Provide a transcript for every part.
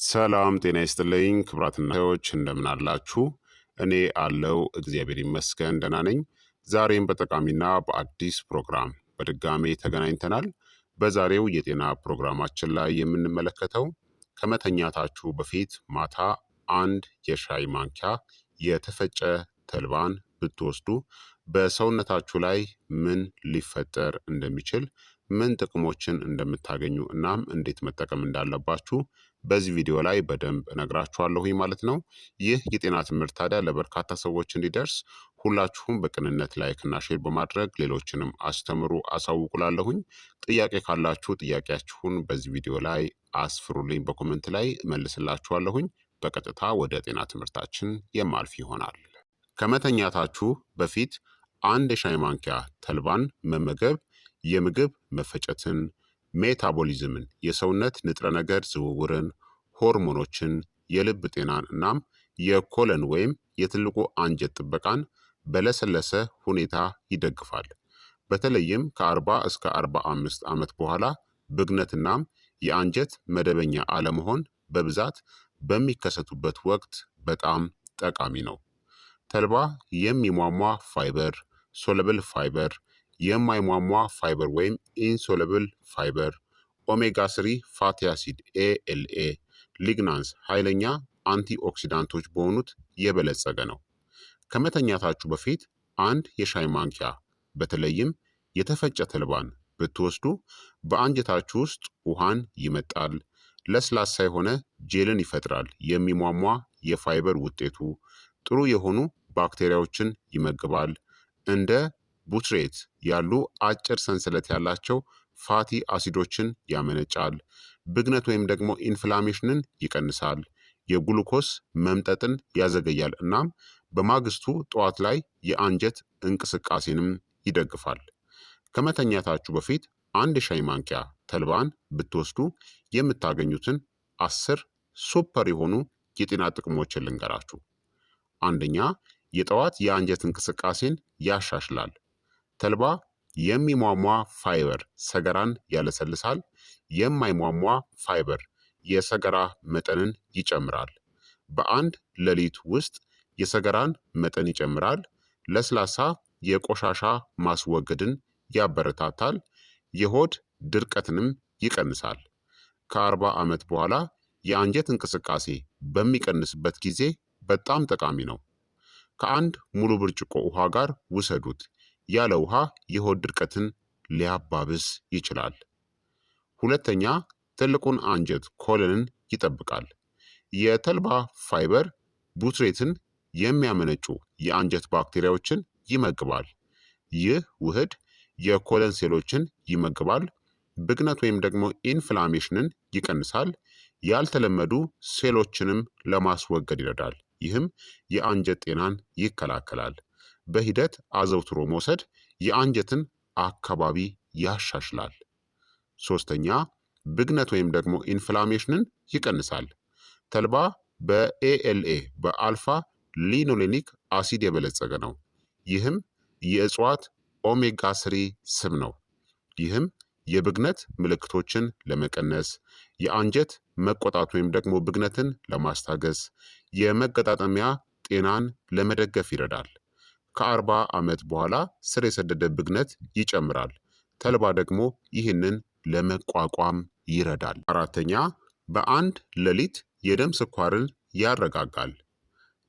ሰላም ጤና ይስጥልኝ ክቡራትና ዎች እንደምን አላችሁ? እኔ አለው እግዚአብሔር ይመስገን ደህና ነኝ። ዛሬም በጠቃሚና በአዲስ ፕሮግራም በድጋሜ ተገናኝተናል። በዛሬው የጤና ፕሮግራማችን ላይ የምንመለከተው ከመተኛታችሁ በፊት ማታ አንድ የሻይ ማንኪያ የተፈጨ ተልባን ብትወስዱ በሰውነታችሁ ላይ ምን ሊፈጠር እንደሚችል፣ ምን ጥቅሞችን እንደምታገኙ እናም እንዴት መጠቀም እንዳለባችሁ በዚህ ቪዲዮ ላይ በደንብ እነግራችኋለሁኝ ማለት ነው። ይህ የጤና ትምህርት ታዲያ ለበርካታ ሰዎች እንዲደርስ ሁላችሁም በቅንነት ላይክና ሼር በማድረግ ሌሎችንም አስተምሩ አሳውቁላለሁኝ። ጥያቄ ካላችሁ ጥያቄያችሁን በዚህ ቪዲዮ ላይ አስፍሩልኝ፣ በኮመንት ላይ እመልስላችኋለሁኝ። በቀጥታ ወደ ጤና ትምህርታችን የማልፍ ይሆናል። ከመተኛታችሁ በፊት አንድ የሻይ ማንኪያ ተልባን መመገብ የምግብ መፈጨትን፣ ሜታቦሊዝምን፣ የሰውነት ንጥረ ነገር ዝውውርን፣ ሆርሞኖችን፣ የልብ ጤናን እናም የኮለን ወይም የትልቁ አንጀት ጥበቃን በለሰለሰ ሁኔታ ይደግፋል። በተለይም ከ40 እስከ 45 ዓመት በኋላ ብግነትናም የአንጀት መደበኛ አለመሆን በብዛት በሚከሰቱበት ወቅት በጣም ጠቃሚ ነው። ተልባ የሚሟሟ ፋይበር፣ ሶለብል ፋይበር፣ የማይሟሟ ፋይበር ወይም ኢንሶለብል ፋይበር፣ ኦሜጋ ስሪ ፋቲ አሲድ ኤኤልኤ፣ ሊግናንስ ኃይለኛ አንቲኦክሲዳንቶች በሆኑት የበለጸገ ነው። ከመተኛታችሁ በፊት አንድ የሻይ ማንኪያ በተለይም የተፈጨ ተልባን ብትወስዱ በአንጀታችሁ ውስጥ ውሃን ይመጣል፣ ለስላሳ የሆነ ጄልን ይፈጥራል። የሚሟሟ የፋይበር ውጤቱ ጥሩ የሆኑ ባክቴሪያዎችን ይመግባል። እንደ ቡትሬት ያሉ አጭር ሰንሰለት ያላቸው ፋቲ አሲዶችን ያመነጫል። ብግነት ወይም ደግሞ ኢንፍላሜሽንን ይቀንሳል። የጉሉኮስ መምጠጥን ያዘገያል። እናም በማግስቱ ጠዋት ላይ የአንጀት እንቅስቃሴንም ይደግፋል። ከመተኛታችሁ በፊት አንድ የሻይ ማንኪያ ተልባን ብትወስዱ የምታገኙትን 10 ሱፐር የሆኑ የጤና ጥቅሞችን ልንገራችሁ። አንደኛ፣ የጠዋት የአንጀት እንቅስቃሴን ያሻሽላል። ተልባ የሚሟሟ ፋይበር ሰገራን ያለሰልሳል። የማይሟሟ ፋይበር የሰገራ መጠንን ይጨምራል። በአንድ ሌሊት ውስጥ የሰገራን መጠን ይጨምራል። ለስላሳ የቆሻሻ ማስወገድን ያበረታታል። የሆድ ድርቀትንም ይቀንሳል። ከ40 ዓመት በኋላ የአንጀት እንቅስቃሴ በሚቀንስበት ጊዜ በጣም ጠቃሚ ነው። ከአንድ ሙሉ ብርጭቆ ውሃ ጋር ውሰዱት። ያለ ውሃ የሆድ ድርቀትን ሊያባብስ ይችላል። ሁለተኛ፣ ትልቁን አንጀት ኮለንን ይጠብቃል። የተልባ ፋይበር ቡትሬትን የሚያመነጩ የአንጀት ባክቴሪያዎችን ይመግባል። ይህ ውህድ የኮለን ሴሎችን ይመግባል። ብግነት ወይም ደግሞ ኢንፍላሜሽንን ይቀንሳል። ያልተለመዱ ሴሎችንም ለማስወገድ ይረዳል። ይህም የአንጀት ጤናን ይከላከላል። በሂደት አዘውትሮ መውሰድ የአንጀትን አካባቢ ያሻሽላል። ሶስተኛ፣ ብግነት ወይም ደግሞ ኢንፍላሜሽንን ይቀንሳል። ተልባ በኤኤልኤ በአልፋ ሊኖሌኒክ አሲድ የበለጸገ ነው። ይህም የእጽዋት ኦሜጋ ስሪ ስብ ነው። ይህም የብግነት ምልክቶችን ለመቀነስ፣ የአንጀት መቆጣት ወይም ደግሞ ብግነትን ለማስታገስ፣ የመገጣጠሚያ ጤናን ለመደገፍ ይረዳል። ከ40 ዓመት በኋላ ስር የሰደደ ብግነት ይጨምራል። ተልባ ደግሞ ይህንን ለመቋቋም ይረዳል። አራተኛ፣ በአንድ ሌሊት የደም ስኳርን ያረጋጋል።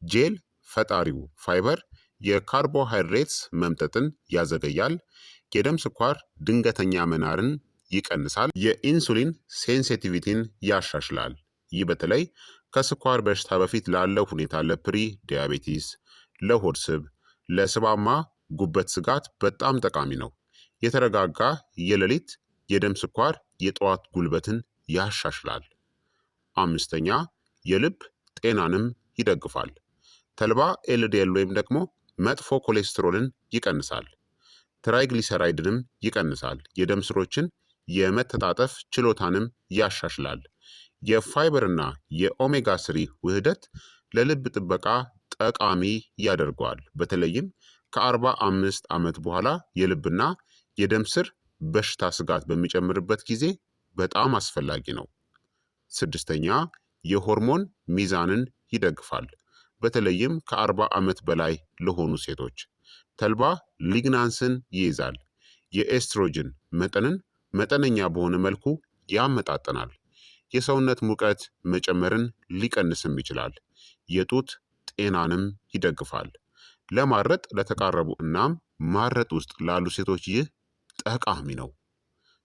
ጄል ፈጣሪው ፋይበር የካርቦሃይድሬትስ መምጠጥን ያዘገያል። የደም ስኳር ድንገተኛ መናርን ይቀንሳል። የኢንሱሊን ሴንሲቲቪቲን ያሻሽላል። ይህ በተለይ ከስኳር በሽታ በፊት ላለው ሁኔታ፣ ለፕሪ ዲያቤቲስ፣ ለሆድ ስብ፣ ለስባማ ጉበት ስጋት በጣም ጠቃሚ ነው። የተረጋጋ የሌሊት የደም ስኳር የጠዋት ጉልበትን ያሻሽላል። አምስተኛ፣ የልብ ጤናንም ይደግፋል። ተልባ ኤልዲኤል ወይም ደግሞ መጥፎ ኮሌስትሮልን ይቀንሳል። ትራይግሊሰራይድንም ይቀንሳል። የደም ስሮችን የመተጣጠፍ ችሎታንም ያሻሽላል። የፋይበርና የኦሜጋ ስሪ ውህደት ለልብ ጥበቃ ጠቃሚ ያደርገዋል። በተለይም ከ45 ዓመት በኋላ የልብና የደም ስር በሽታ ስጋት በሚጨምርበት ጊዜ በጣም አስፈላጊ ነው። ስድስተኛ፣ የሆርሞን ሚዛንን ይደግፋል። በተለይም ከ40 ዓመት በላይ ለሆኑ ሴቶች። ተልባ ሊግናንስን ይይዛል። የኤስትሮጅን መጠንን መጠነኛ በሆነ መልኩ ያመጣጠናል። የሰውነት ሙቀት መጨመርን ሊቀንስም ይችላል። የጡት ጤናንም ይደግፋል። ለማረጥ ለተቃረቡ እናም ማረጥ ውስጥ ላሉ ሴቶች ይህ ጠቃሚ ነው።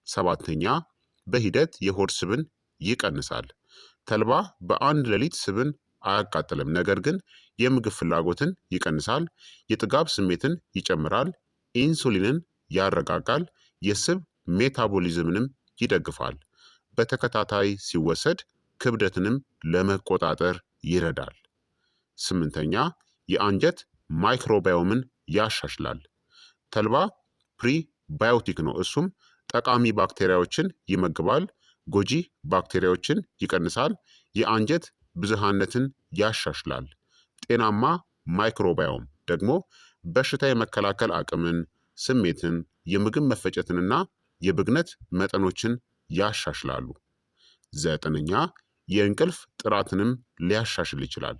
ሰባተኛ በሂደት የሆድ ስብን ይቀንሳል። ተልባ በአንድ ሌሊት ስብን አያቃጥልም፣ ነገር ግን የምግብ ፍላጎትን ይቀንሳል፣ የጥጋብ ስሜትን ይጨምራል፣ ኢንሱሊንን ያረጋጋል፣ የስብ ሜታቦሊዝምንም ይደግፋል። በተከታታይ ሲወሰድ ክብደትንም ለመቆጣጠር ይረዳል። ስምንተኛ የአንጀት ማይክሮባዮምን ያሻሽላል። ተልባ ፕሪባዮቲክ ነው። እሱም ጠቃሚ ባክቴሪያዎችን ይመግባል፣ ጎጂ ባክቴሪያዎችን ይቀንሳል፣ የአንጀት ብዝሃነትን ያሻሽላል። ጤናማ ማይክሮባዮም ደግሞ በሽታ የመከላከል አቅምን፣ ስሜትን፣ የምግብ መፈጨትንና የብግነት መጠኖችን ያሻሽላሉ። ዘጠነኛ የእንቅልፍ ጥራትንም ሊያሻሽል ይችላል።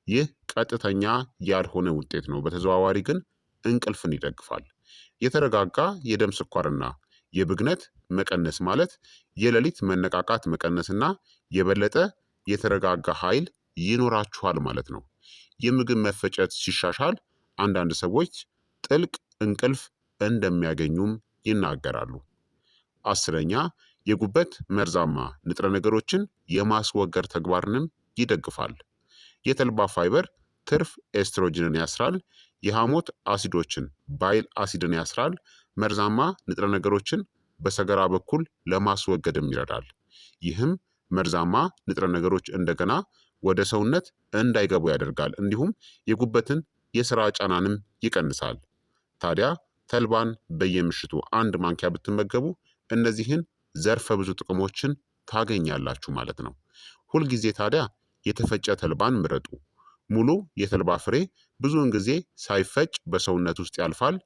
ይህ ቀጥተኛ ያልሆነ ውጤት ነው፣ በተዘዋዋሪ ግን እንቅልፍን ይደግፋል። የተረጋጋ የደም ስኳርና የብግነት መቀነስ ማለት የሌሊት መነቃቃት መቀነስና የበለጠ የተረጋጋ ኃይል ይኖራችኋል ማለት ነው። የምግብ መፈጨት ሲሻሻል አንዳንድ ሰዎች ጥልቅ እንቅልፍ እንደሚያገኙም ይናገራሉ። አስረኛ የጉበት መርዛማ ንጥረ ነገሮችን የማስወገድ ተግባርንም ይደግፋል። የተልባ ፋይበር ትርፍ ኤስትሮጅንን ያስራል፣ የሐሞት አሲዶችን ባይል አሲድን ያስራል፣ መርዛማ ንጥረ ነገሮችን በሰገራ በኩል ለማስወገድም ይረዳል። ይህም መርዛማ ንጥረ ነገሮች እንደገና ወደ ሰውነት እንዳይገቡ ያደርጋል፣ እንዲሁም የጉበትን የስራ ጫናንም ይቀንሳል። ታዲያ ተልባን በየምሽቱ 1 ማንኪያ ብትመገቡ እነዚህን ዘርፈ ብዙ ጥቅሞችን ታገኛላችሁ ማለት ነው። ሁልጊዜ ታዲያ የተፈጨ ተልባን ምረጡ። ሙሉ የተልባ ፍሬ ብዙውን ጊዜ ሳይፈጭ በሰውነት ውስጥ ያልፋል፣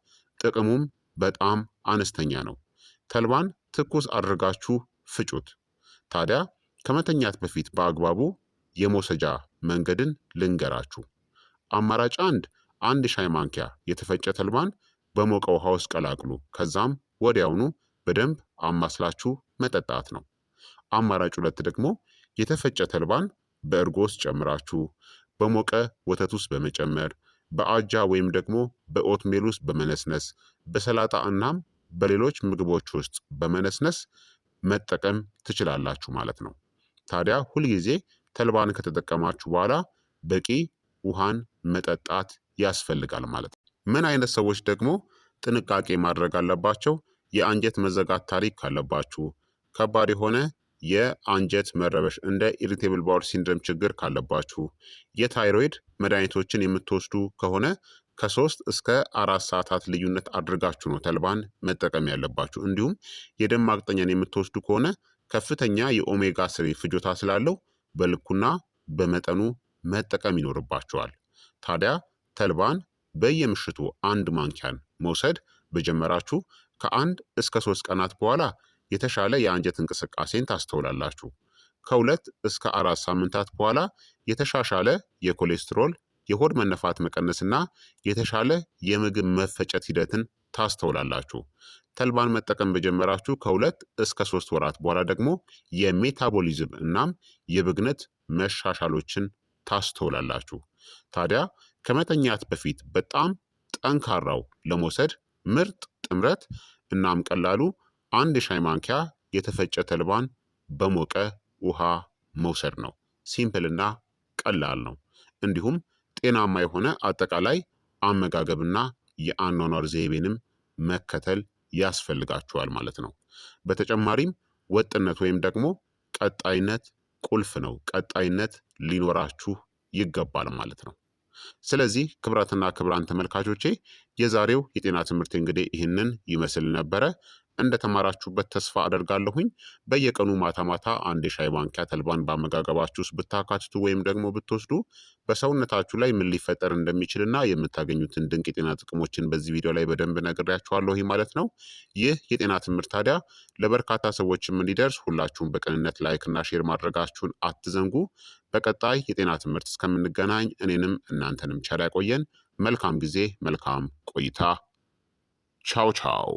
ጥቅሙም በጣም አነስተኛ ነው። ተልባን ትኩስ አድርጋችሁ ፍጩት። ታዲያ ከመተኛት በፊት በአግባቡ የመውሰጃ መንገድን ልንገራችሁ። አማራጭ 1 ሻይ ማንኪያ የተፈጨ ተልባን በሞቀ ውሃ ውስጥ ቀላቅሉ። ከዛም ወዲያውኑ በደንብ አማስላችሁ መጠጣት ነው። አማራጭ 2 ደግሞ የተፈጨ ተልባን በእርጎ ውስጥ ጨምራችሁ በሞቀ ወተት ውስጥ በመጨመር በአጃ ወይም ደግሞ በኦትሜል ውስጥ በመነስነስ በሰላጣ እናም በሌሎች ምግቦች ውስጥ በመነስነስ መጠቀም ትችላላችሁ ማለት ነው። ታዲያ ሁልጊዜ ተልባን ከተጠቀማችሁ በኋላ በቂ ውሃን መጠጣት ያስፈልጋል ማለት ነው። ምን አይነት ሰዎች ደግሞ ጥንቃቄ ማድረግ አለባቸው? የአንጀት መዘጋት ታሪክ ካለባችሁ፣ ከባድ የሆነ የአንጀት መረበሽ እንደ ኢሪቴብል ባውል ሲንድረም ችግር ካለባችሁ፣ የታይሮይድ መድኃኒቶችን የምትወስዱ ከሆነ ከ3 እስከ 4 ሰዓታት ልዩነት አድርጋችሁ ነው ተልባን መጠቀም ያለባችሁ። እንዲሁም የደም ማቅጠኛን የምትወስዱ ከሆነ ከፍተኛ የኦሜጋ 3 ፍጆታ ስላለው በልኩና በመጠኑ መጠቀም ይኖርባችኋል። ታዲያ ተልባን በየምሽቱ 1 ማንኪያን መውሰድ በጀመራችሁ ከ1 እስከ 3 ቀናት በኋላ የተሻለ የአንጀት እንቅስቃሴን ታስተውላላችሁ። ከ2 እስከ 4 ሳምንታት በኋላ የተሻሻለ የኮሌስትሮል፣ የሆድ መነፋት መቀነስና የተሻለ የምግብ መፈጨት ሂደትን ታስተውላላችሁ። ተልባን መጠቀም በጀመራችሁ ከ2 እስከ 3 ወራት በኋላ ደግሞ የሜታቦሊዝም እናም የብግነት መሻሻሎችን ታስተውላላችሁ። ታዲያ ከመተኛት በፊት በጣም ጠንካራው ለመውሰድ ምርጥ ጥምረት እናም ቀላሉ 1 ሻይ ማንኪያ የተፈጨ ተልባን በሞቀ ውሃ መውሰድ ነው። ሲምፕልና ቀላል ነው። እንዲሁም ጤናማ የሆነ አጠቃላይ አመጋገብና የአኗኗር ዘይቤንም መከተል ያስፈልጋችኋል ማለት ነው። በተጨማሪም ወጥነት ወይም ደግሞ ቀጣይነት ቁልፍ ነው። ቀጣይነት ሊኖራችሁ ይገባል ማለት ነው። ስለዚህ ክቡራትና ክቡራን ተመልካቾቼ የዛሬው የጤና ትምህርት እንግዲህ ይህንን ይመስል ነበረ። እንደተማራችሁበት ተስፋ አደርጋለሁኝ። በየቀኑ ማታ ማታ አንድ የሻይ ማንኪያ ተልባን በአመጋገባችሁ ውስጥ ብታካትቱ ወይም ደግሞ ብትወስዱ በሰውነታችሁ ላይ ምን ሊፈጠር እንደሚችልና የምታገኙትን ድንቅ የጤና ጥቅሞችን በዚህ ቪዲዮ ላይ በደንብ ነግሬያችኋለሁ ማለት ነው። ይህ የጤና ትምህርት ታዲያ ለበርካታ ሰዎችም እንዲደርስ ሁላችሁም በቅንነት ላይክና ሼር ማድረጋችሁን አትዘንጉ። በቀጣይ የጤና ትምህርት እስከምንገናኝ እኔንም እናንተንም ቸር ያቆየን። መልካም ጊዜ፣ መልካም ቆይታ። ቻው ቻው።